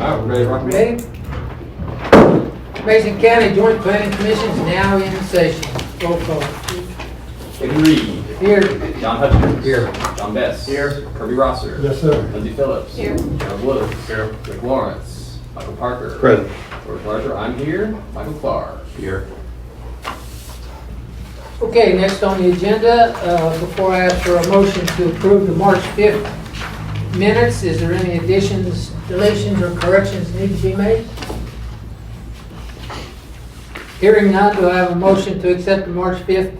All right, ready to rock and roll? Ready? Mason County Joint Planning Commission is now in session. Roll call. Eddie Reed. Here. John Hutchins. Here. John Best. Here. Kirby Rosser. Yes, sir. Lindsay Phillips. Here. Gerald Woods. Here. Rick Lawrence. Michael Parker. Present. George Larger, I'm here. Michael Clark. Here. Okay, next on the agenda, before I ask for a motion to approve the March 5th minutes, is there any additions, deletions, or corrections need to be made? Hearing none, do I have a motion to accept the March 5th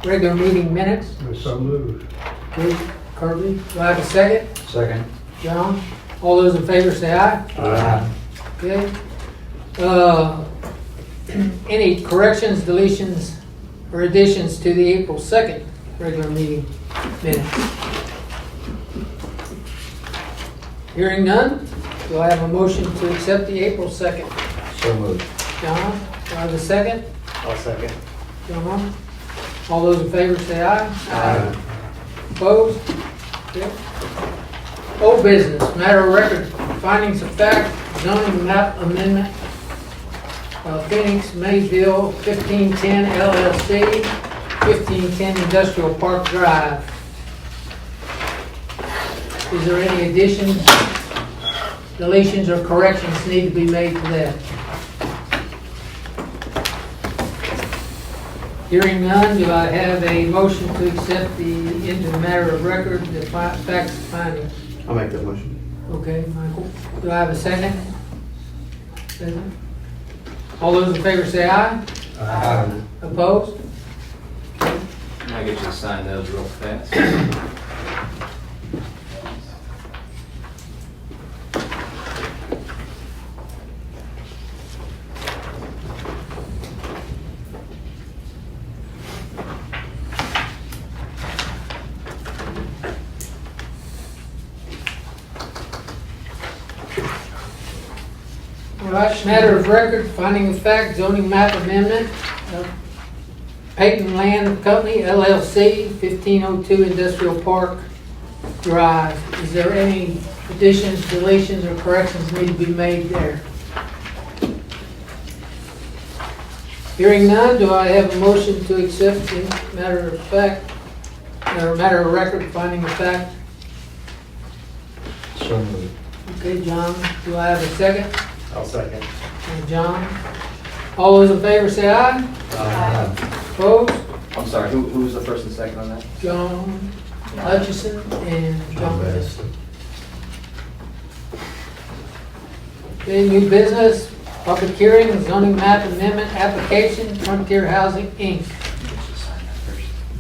regular meeting minutes? So moved. Okay, Kirby, do I have a second? Second. John? All those in favor say aye. Aye. Okay. Any corrections, deletions, or additions to the April 2nd regular meeting minutes? Hearing none, do I have a motion to accept the April 2nd? So moved. John, do I have a second? I'll second. John? All those in favor say aye. Aye. Opposed? Okay. Old business, matter of record, findings of fact, zoning map amendment, Phoenix, Maysville, 1510 LLC, 1510 Industrial Park Drive. Is there any additions, deletions, or corrections need to be made to that? Hearing none, do I have a motion to accept the into the matter of record, the facts and findings? I'll make that motion. Okay, Michael. Do I have a second? Second. All those in favor say aye. Aye. Opposed? Can I get you to sign those real fast? All right, matter of record, finding of fact, zoning map amendment, Peyton Land Company LLC, 1502 Industrial Park Drive. Is there any additions, deletions, or corrections need to be made there? Hearing none, do I have a motion to accept the matter of fact, or matter of record, finding of fact? So moved. Okay, John, do I have a second? I'll second. And John? All those in favor say aye. Aye. Opposed? I'm sorry, who was the first and second on that? John Hutchison and John Best. Okay, new business, public hearing, zoning map amendment application, Frontier Housing, Inc.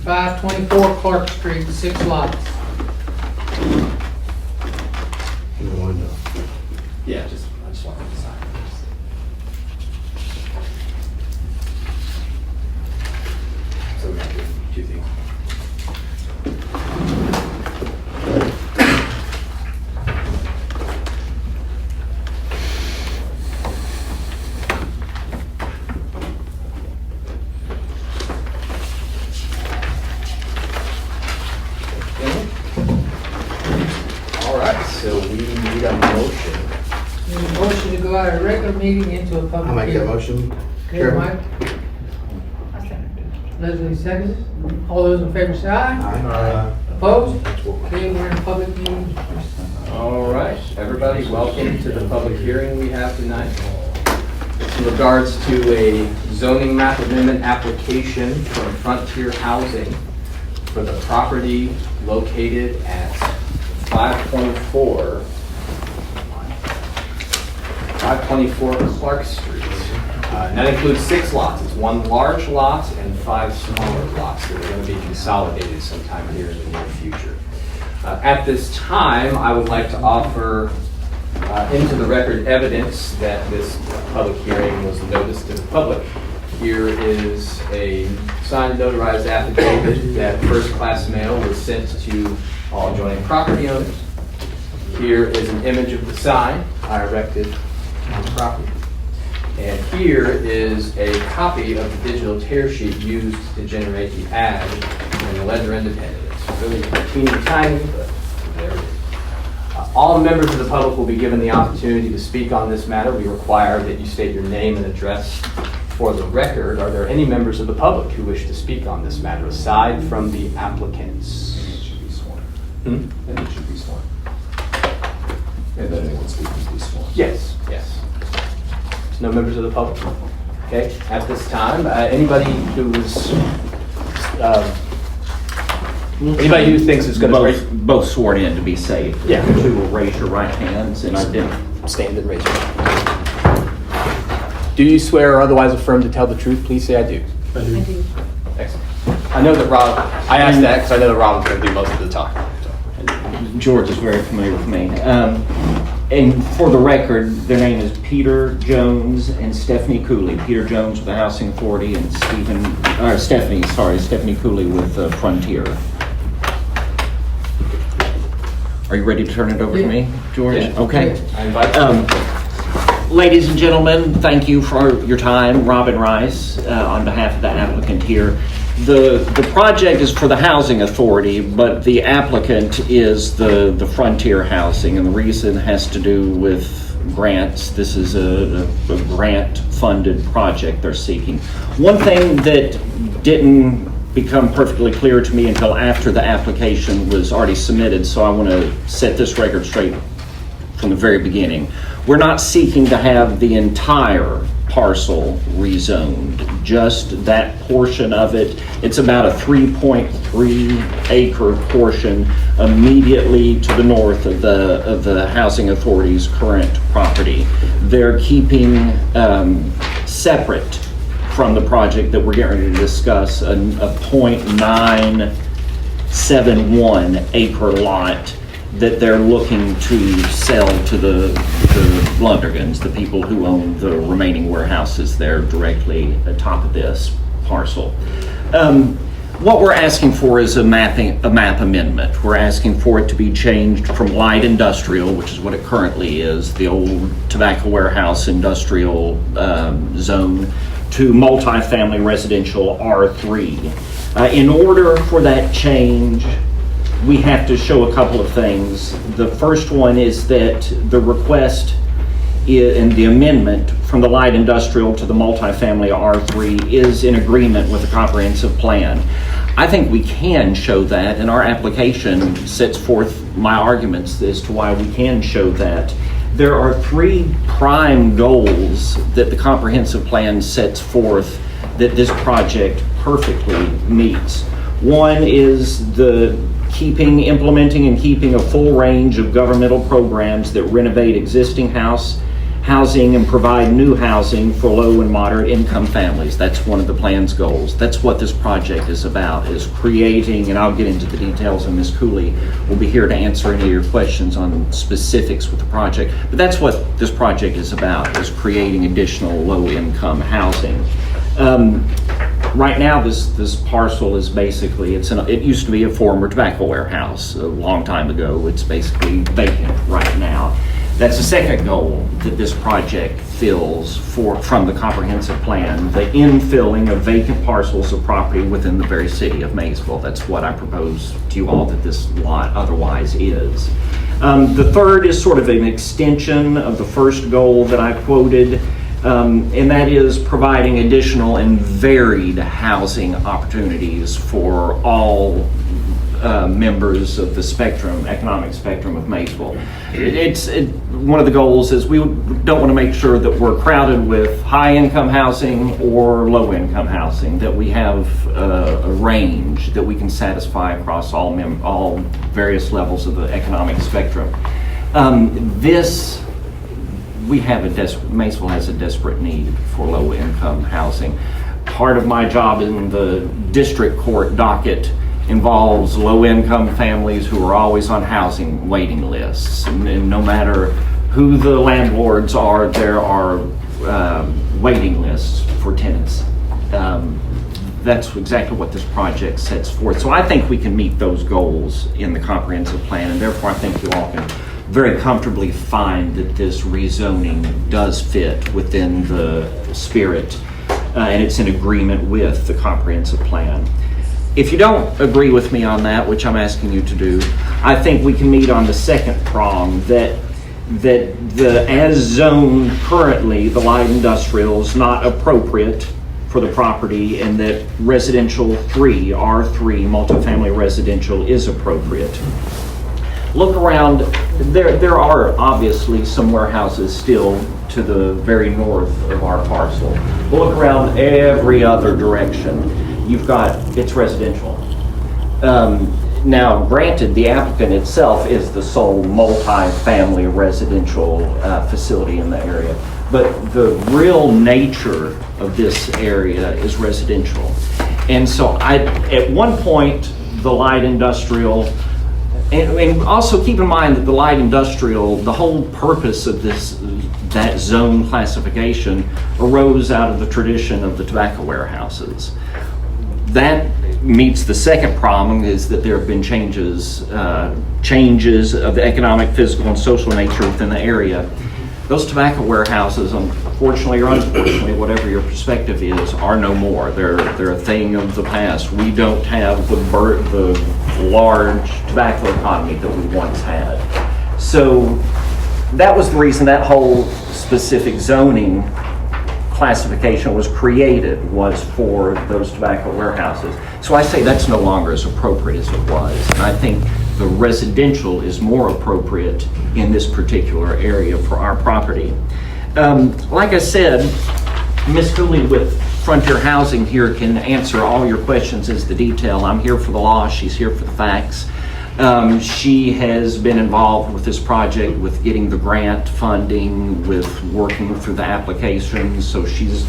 524 Clark Street, 6 lots. In the window. Yeah, I just wanted to sign. So we have to do two things. All right, so we need a motion. Need a motion to go out of regular meeting into a I'll public make that hearing. motion. Okay, Chairman. Mike? Leslie seconds. All those in favor say aye. Aye. Opposed? Okay, we're in public meeting. All right, everybody, welcome to the public hearing we have tonight. In regards to a zoning map amendment application from Frontier Housing for the property located at 524 Clark Street. And that includes 6 lots. It's 1 large lot and 5 smaller lots that are going to be consolidated sometime here in the near future. At this time, I would like to offer into the record evidence that this public hearing was noticed to the public. Here is a signed notarized affidavit that first-class mail was sent to all adjoining property owners. Here is an image of the sign I erected on the property. And here is a copy of the digital tear sheet used to generate the ad in the Ledger Independent. It's really teeny tiny, but there it is. All members of the public will be given the opportunity to speak on this matter. We require that you state your name and address for the record. Are there any members of the public who wish to speak on this matter aside from the applicants? It should be sworn. Hmm? And it should be sworn. And then anyone speaking be sworn. Yes, yes. There's no members of the public? Okay, at this time, anybody who is, anybody who thinks is going to Both sworn in to be safe. Yeah. You two will raise your right hands and identify. stand and raise your hand. Do you swear or otherwise affirm to tell the truth? Please say I do. I do. Excellent. I know that Rob, I asked that because I know that Rob's going to do most of the talking. So. George is very familiar with me. And for the record, their name is Peter Jones and Stephanie Cooley. Peter Jones with the Housing Authority and Stephanie Cooley with Frontier. Are you ready to turn it over to me, George? Yeah. Okay. I invite you. Ladies and gentlemen, thank you for your time. Robin Rice, on behalf of the applicant here. The project is for the Housing Authority, but the applicant is the Frontier Housing, and the reason has to do with grants. This is a grant-funded project they're seeking. One thing that didn't become perfectly clear to me until after the application was already submitted, so I want to set this record straight from the very beginning. We're not seeking to have the entire parcel rezoned, just that portion of it. It's about a 3.3 acre portion immediately to the north of the Housing Authority's current property. They're keeping separate from the project that we're getting ready to discuss a 0.971 acre lot that they're looking to sell to the Blundergans, the people who own the remaining warehouses there directly atop of this parcel. What we're asking for is a map amendment. We're asking for it to be changed from light industrial, which is what it currently is, the old tobacco warehouse industrial zone, to multifamily residential R3. In order for that change, we have to show a couple of things. The first one is that the request and the amendment from the light industrial to the multifamily R3 is in agreement with the comprehensive plan. I think we can show that, and our application sets forth my arguments as to why we can show that. There are three prime goals that the comprehensive plan sets forth that this project perfectly meets. One is implementing and keeping a full range of governmental programs that renovate existing housing and provide new housing for low and moderate income families. That's one of the plan's goals. That's what this project is about, is creating, and I'll get into the details, and Ms. Cooley will be here to answer any of your questions on specifics with the project. But that's what this project is about, is creating additional low income housing. Right now, this parcel is basically, it used to be a former tobacco warehouse a long time ago. It's basically vacant right now. That's the second goal that this project fills from the comprehensive plan, the infilling of vacant parcels of property within the very city of Maysville. That's what I propose to you all that this lot otherwise is. The third is sort of an extension of the first goal that I quoted, and that is providing additional and varied housing opportunities for all members of the economic spectrum of Maysville. One of the goals is we don't want to make sure that we're crowded with high-income housing or low-income housing, that we have a range that we can satisfy across all various levels of the economic spectrum. Maysville has a desperate need for low-income housing. Part of my job in the district court docket involves low-income families who are always on housing waiting lists. And no matter who the landlords are, there are waiting lists for tenants. That's exactly what this project sets forth. So I think we can meet those goals in the comprehensive plan, and therefore I think you all can very comfortably find that this rezoning does fit within the spirit and it's in agreement with the comprehensive plan. If you don't agree with me on that, which I'm asking you to do, I think we can meet on the second prong, that the as zoned currently, the light industrial is not appropriate for the property, and that residential 3, R3, multifamily residential is appropriate. Look around, there are obviously some warehouses still to the very north of our parcel. Look around every other direction. You've got, it's residential. Now, granted, the applicant itself is the sole multi-family residential facility in the area, but the real nature of this area is residential. And so at one point, the light industrial, and also keep in mind that the light industrial, the whole purpose of that zone classification arose out of the tradition of the tobacco warehouses. That meets the second problem, is that there have been changes of the economic, physical, and social nature within the area. Those tobacco warehouses, unfortunately or unfortunately, whatever your perspective is, are no more. They're a thing of the past. We don't have the large tobacco economy that we once had. So that was the reason that whole specific zoning classification was created, was for those tobacco warehouses. So I say that's no longer as appropriate as it was. And I think the residential is more appropriate in this particular area for our property. Like I said, Ms. Cooley with Frontier Housing here can answer all your questions as the detail. I'm here for the law, she's here for the facts. She has been involved with this project, with getting the grant funding, with working through the applications, so she's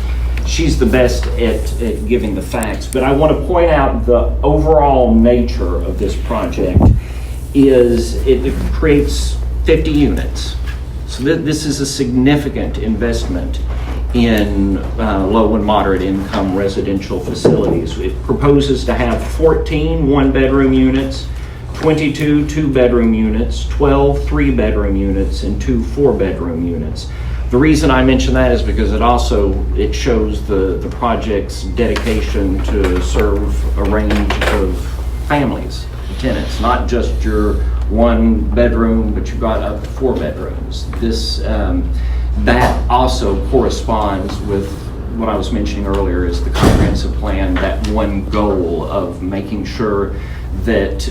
the best at giving the facts. But I want to point out the overall nature of this project is it creates 50 units. So this is a significant investment in low and moderate income residential facilities. It proposes to have 14 one-bedroom units, 22 two-bedroom units, 12 three-bedroom units, and 2 four-bedroom units. The reason I mention that is because it shows the project's dedication to serve a range of families, tenants, not just your one bedroom, but you've got up to 4 bedrooms. That also corresponds with what I was mentioning earlier, is the comprehensive plan, that one goal of making sure that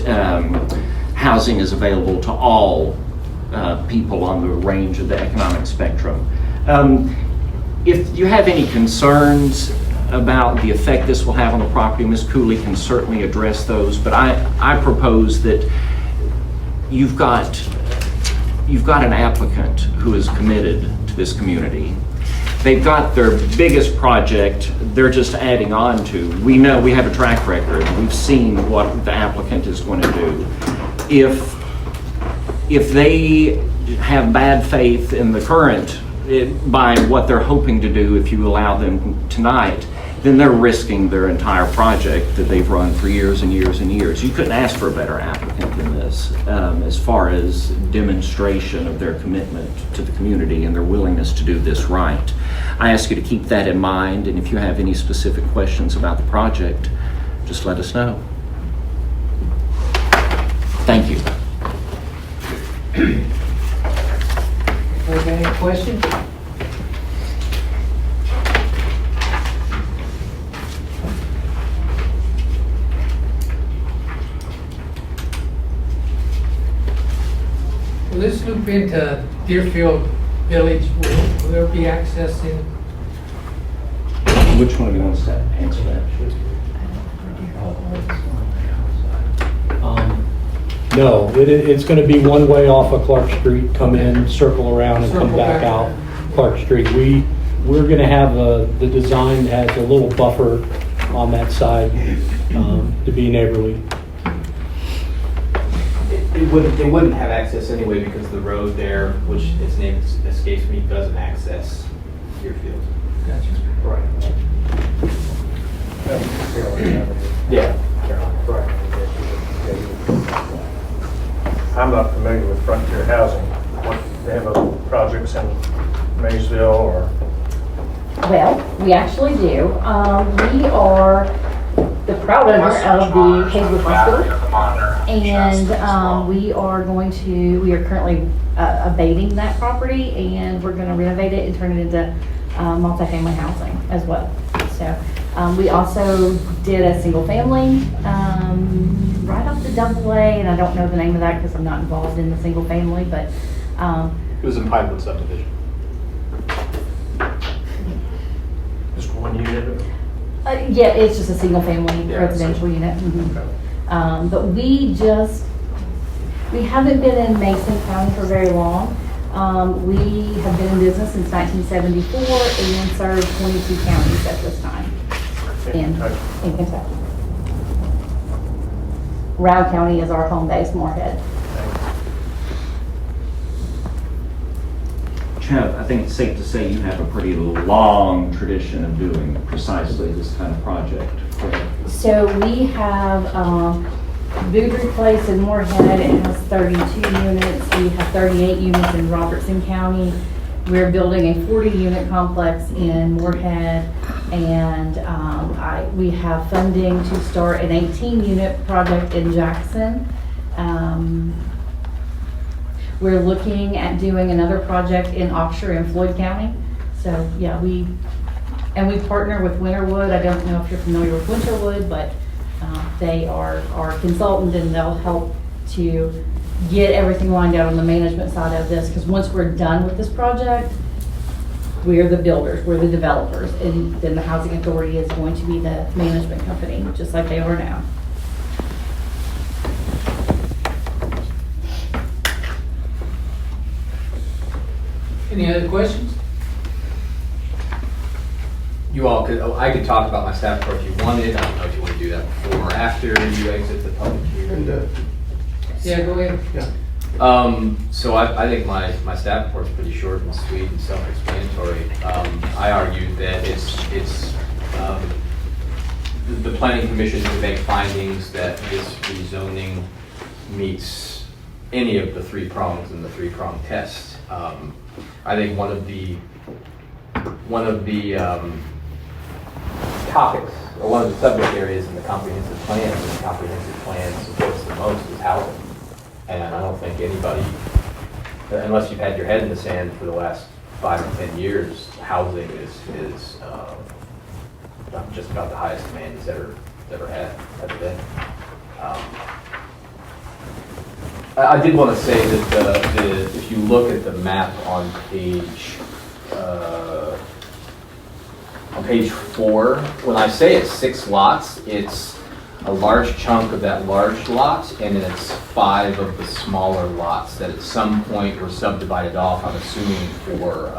housing is available to all people on the range of the economic spectrum. If you have any concerns about the effect this will have on the property, Ms. Cooley can certainly address those, but I propose that you've got an applicant who is committed to this community. They've got their biggest project they're just adding on to. We know, we have a track record. We've seen what the applicant is going to do. If they have bad faith in the current, by what they're hoping to do if you allow them tonight, then they're risking their entire project that they've run for years and years and years. You couldn't ask for a better applicant than this, as far as demonstration of their commitment to the community and their willingness to do this right. I ask you to keep that in mind, and if you have any specific questions about the project, just let us know. Thank you. Anybody got any questions? Will this loop into Deerfield Village? Will there be access in? Which one of you wants to answer that? No, it's going to be one way off of Clark Street, come in, circle around, and come back out Clark Street. We're going to have the design has a little buffer on that side to be neighborly. It wouldn't have access anyway, because the road there, which its name escapes me, doesn't access Deerfield. Gotcha. Right. Yeah. Right. I'm not familiar with Frontier Housing. What, they have projects in Maysville or? Well, we actually do. We are the proud owner of the Hazelwood Hospital. And we are currently abating that property, and we're gonna renovate it and turn it into multifamily housing as well. So we also did a single family right off the double A, and I don't know the name of that because I'm not involved in the single family, but It was in Pinewood subdivision. Just one unit? yeah, it's just a single family Yeah, residential unit. Mhm. Okay. But we haven't been in Mason County for very long. We have been in business since 1974 and serve 22 counties at this time in Kentucky. Round County is our home base, Moorhead. Chubb, I think it's safe to say you have a pretty long tradition of doing precisely this kind of project. So we have Boudry Place in Moorhead. It has 32 units. We have 38 units in Robertson County. We're building a 40-unit complex in Moorhead, and we have funding to start an 18-unit project in Jackson. We're looking at doing another project in Oxford and Floyd County. So yeah, we partner with Winterwood. I don't know if you're familiar with Winterwood, but they are our consultant, and they'll help to get everything lined out on the management side of this. Because once we're done with this project, we're the builders, we're the developers, and then the housing authority is going to be the management company, just like they are now. Any other questions? You all could, I could talk about my staff report if you wanted. I don't know if you want to do that before or after you exit the public hearing. Yeah, go ahead. So I think my staff report's pretty short and sweet and self-explanatory. I argued that the planning commission can make findings that this rezoning meets any of the three prongs in the three-prong test. I think one of the topics, or one of the subject areas in the comprehensive plan supports the most is housing. And I don't think anybody, unless you've had your head in the sand for the last 5 or 10 years, housing is just about the highest demand it's ever been. I did want to say that if you look at the map on page 4, when I say it's 6 lots, it's a large chunk of that large lot, and then it's 5 of the smaller lots that at some point were subdivided off, I'm assuming for,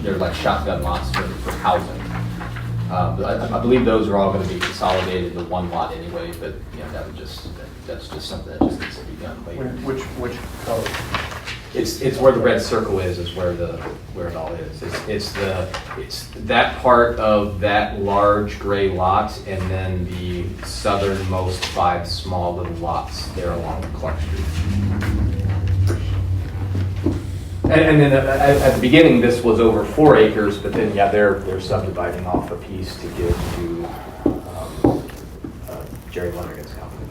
they're like shotgun lots for housing. But I believe those are all going to be consolidated into one lot anyway, but that's just something that just needs to be done later. Which color? It's where the red circle is where it all is. It's that part of that large gray lot, and then the southernmost 5 small little lots there along Clark Street. And then at the beginning, this was over 4 acres, but then they're subdividing off a piece to give to Jerry Lonergan's company.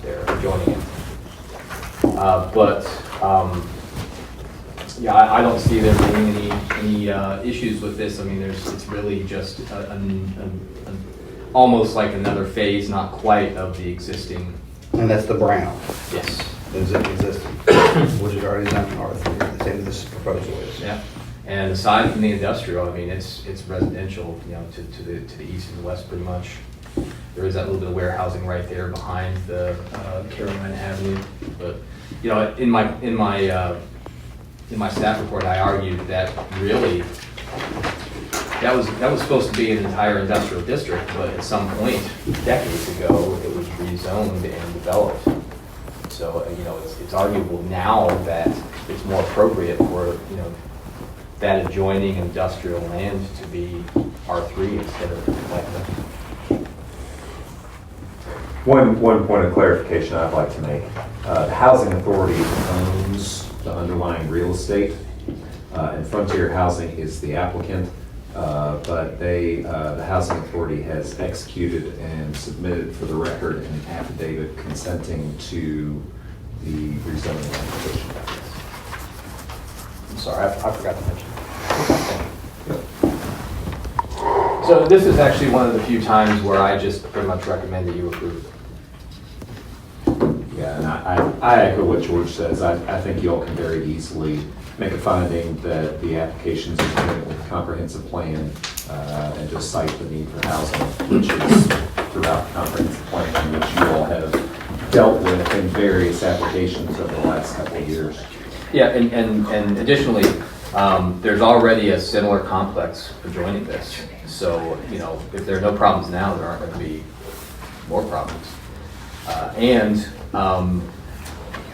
They're joining it. I don't see there being any issues with this. I mean, it's really just almost like another phase, not quite, of the existing. And that's the brown. Yes. Is it existing, which is already done in R3, the same as this proposal is. Yeah. And aside from the industrial, I mean, it's residential, to the east and the west pretty much. There is that little bit of warehousing right there behind the Carolina Avenue, but in my staff report, I argued that really that was supposed to be an entire industrial district, but at some point decades ago, it was rezoned and developed. So it's arguable now that it's more appropriate for that adjoining industrial land to be R3 instead of like that. One point of clarification I'd like to make. The Housing Authority owns the underlying real estate, and Frontier Housing is the applicant. But the Housing Authority has executed and submitted for the record an affidavit consenting to the rezoning application. I'm sorry, I forgot to mention. So this is actually one of the few times where I just pretty much recommend that you approve it. Yeah, and I echo what George says. I think you all can very easily make a finding that the applications are consistent with a comprehensive plan and just cite the need for housing, which is throughout the comprehensive plan, which you all have dealt with in various applications over the last couple of years. Yeah, and additionally, there's already a similar complex adjoining this. So, you know, if there are no problems now, there aren't going to be more problems.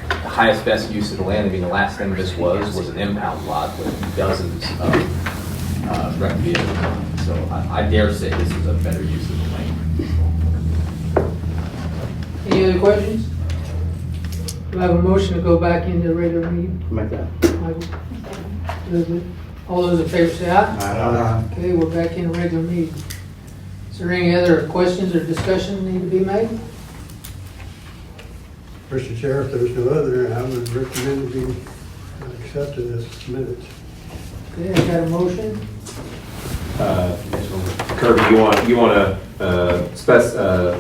The highest best use of the land, I mean, the last thing this was an impound lot with dozens of wrecked vehicles on it. So I dare say this is a better use of the land. Any other questions? Do I have a motion to go back into the regular meeting? Make that. Michael? Elizabeth? All those in favor say aye. Aye. Okay, we're back in the regular meeting. Is there any other questions or discussion need to be made? Mr. Chair, if there's no other, I would recommend we accept it as minutes. Okay, I got a motion. Kirby, you want to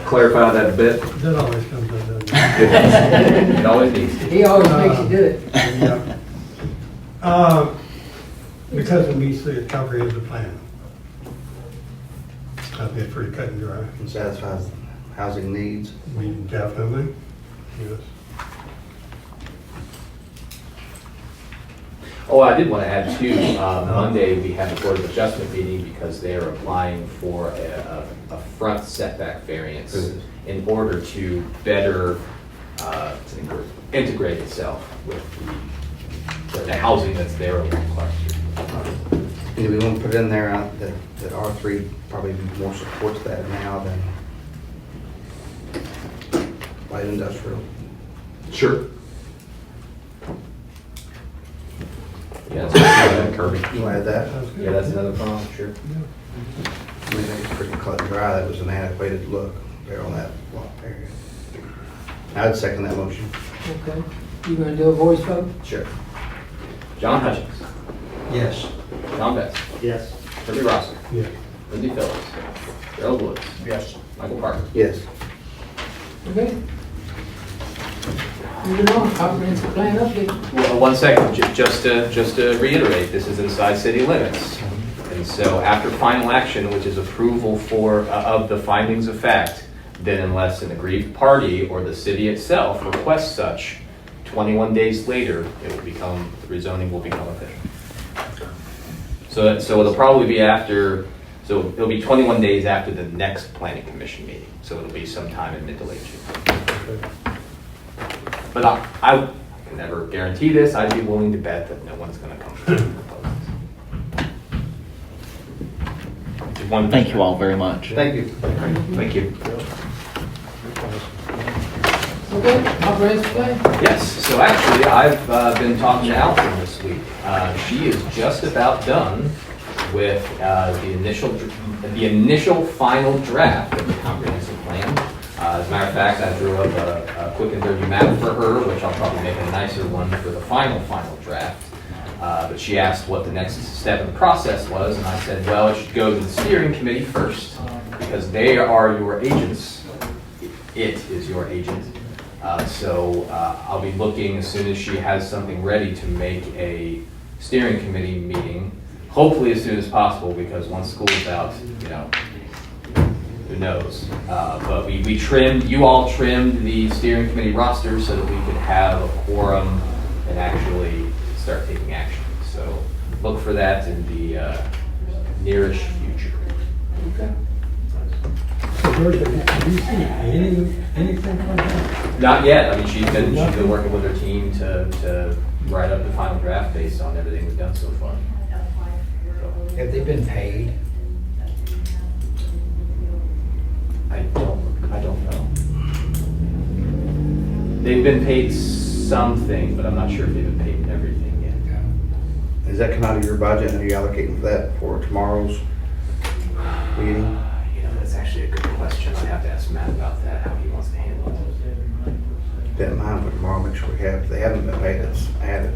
clarify that a bit? That always comes up, doesn't it? It always needs to. He always makes you do it. Yeah. Because it meets the comprehensive plan. I think it's pretty cut and dry. And satisfies housing needs. We definitely, yes. Oh, I did want to add too, Monday we had a Board of Adjustment meeting because they are applying for a front setback variance in order to better integrate itself with the housing that's there along Clark Street. And do we want to put in there that R3 probably more supports that now than light industrial? Sure. Yeah, that's Kirby. You want to add that? Sounds good. Yeah, that's another problem, sure. I mean, it's pretty cut and dry. That was an antiquated look there on that lot area. I'd second that motion. Okay. You gonna do a voice vote? Sure. John Hutchins. Yes. John Betts. Yes. Kirby Rosser. Yeah. Lindsay Phillips. Gerald Woods. Yes. Michael Parker. Yes. Okay. Moving on, comprehensive plan update. Well, one second, just to reiterate, this is inside city limits. And so after final action, which is approval of the findings of fact, then unless an aggrieved party or the city itself requests such, 21 days later, the rezoning will become official. So it'll probably be so it'll be 21 days after the next planning commission meeting. So it'll be sometime in mid to late June. But I can never guarantee this. I'd be willing to bet that no one's going to come to propose. Thank you all very much. Thank you. Thank you. Okay, comprehensive plan. Yes, so actually I've been talking to Allison this week. She is just about done with the initial final draft of the comprehensive plan. As a matter of fact, I drew up a quick and dirty map for her, which I'll probably make a nicer one for the final draft. But she asked what the next step in the process was, and I said, well, it should go to the steering committee first, because they are your agents. It is your agent. So I'll be looking as soon as she has something ready to make a steering committee meeting, hopefully as soon as possible, because once school's out, who knows? But you all trimmed the steering committee roster so that we could have a quorum and actually start taking action. So look for that in the nearish future. Okay. So Georgia, have you seen anything like that? Not yet. I mean, she's been working with her team to write up the final draft based on everything we've done so far. Have they been paid? I don't know. They've been paid something, but I'm not sure if they've been paid everything yet. Does that come out of your budget, and are you allocating for that for tomorrow's meeting? You know, that's actually a good question. I have to ask Matt about that, how he wants to handle it. That mine for tomorrow, make sure we have, if they haven't been paid, it's added.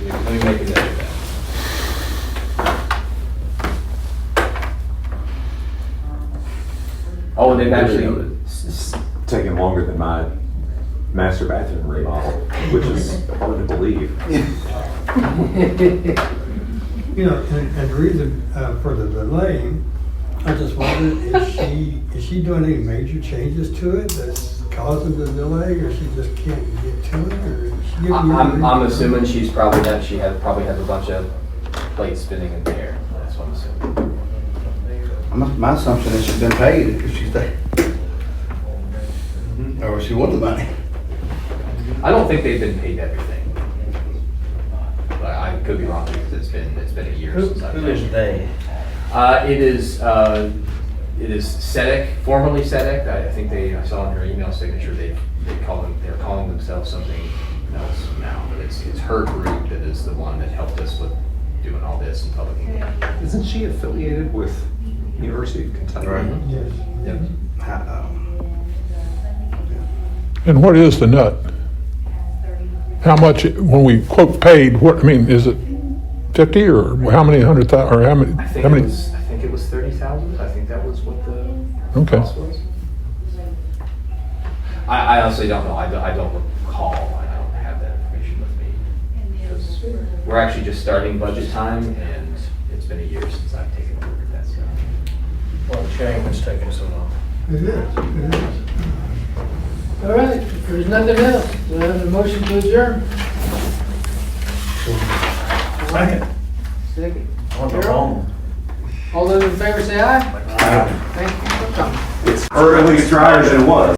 Let me make a note of that. Oh, and they've actually, Taking longer than my master bathroom remodel, which is hard to believe. You know, and the reason for the delay, I just wondered, is she doing any major changes to it that's causing the delay, or she just can't get to it, or is she giving you a reason? I'm assuming she probably has a bunch of plates spinning in the air. That's what I'm assuming. My assumption is she's been paid if she's there. Or she won the money. I don't think they've been paid everything. But I could be wrong because it's been a year since I've Who is they? It is SEDEC, formerly SEDEC. I think I saw in her email signature they're calling themselves something else now. But it's her group that is the one that helped us with doing all this in public engagement. Isn't she affiliated with University of Kentucky? Right. Yes. Yep. And what is the nut? How much, when we quote paid, what, I mean, is it 50 or how many hundred thousand, or how many? I think it was 30,000. I think that was what the Okay. cost was. I honestly don't know. I don't recall. I don't have that information with me. Because we're actually just starting budget time, and it's been a year since I've taken a look at that stuff. Well, the shame it's taking so long. It is. All right, if there's nothing else, do I have a motion to adjourn? Second. Second. I want to go home. All those in favor say aye. Thank you for coming. It's early, it's drier than it was.